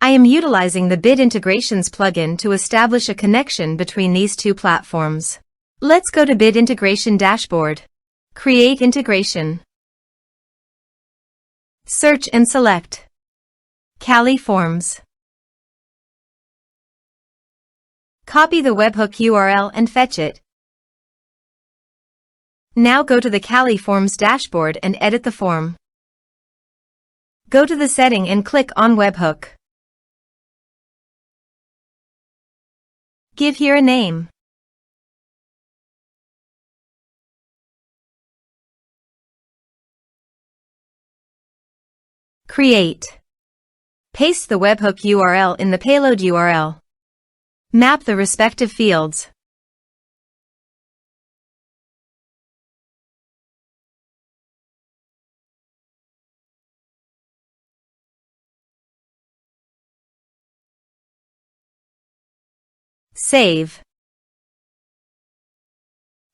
I am utilizing the Bit Integrations plugin to establish a connection between these two platforms. Let's go to Bit Integration Dashboard. Create integration. Search and select Kali Forms. Copy the webhook URL and fetch it. Now go to the Kali Forms dashboard and edit the form. Go to the setting and click on webhook. Give here a name. Create. Paste the webhook URL in the payload URL. Map the respective fields. Save.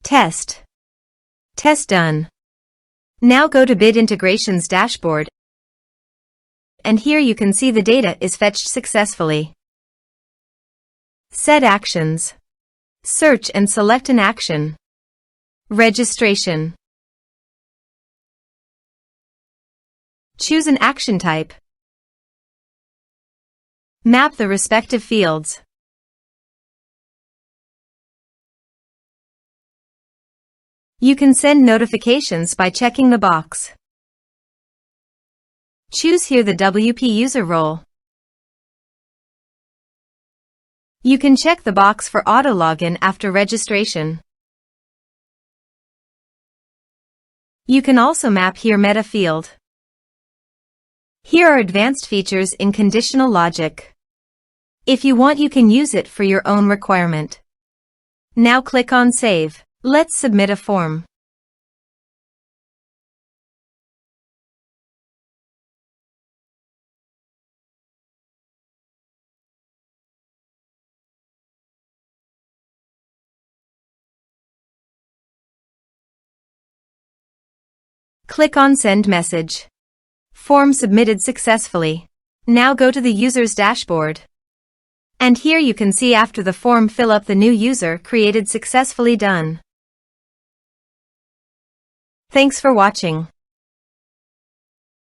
Test. Test done. Now go to Bit Integrations dashboard, and here you can see the data is fetched successfully. Set actions. Search and select an action. Registration. Choose an action type. Map the respective fields. You can send notifications by checking the box. Choose here the WP user role. You can check the box for auto login after registration. You can also map here meta field. Here are advanced features in conditional logic. If you want, you can use it for your own requirement. Now click on Save. Let's submit a form. Click on Send Message. Form submitted successfully. Now go to the user's dashboard. And here you can see after the form fill up the new user created successfully done. Thanks for watching.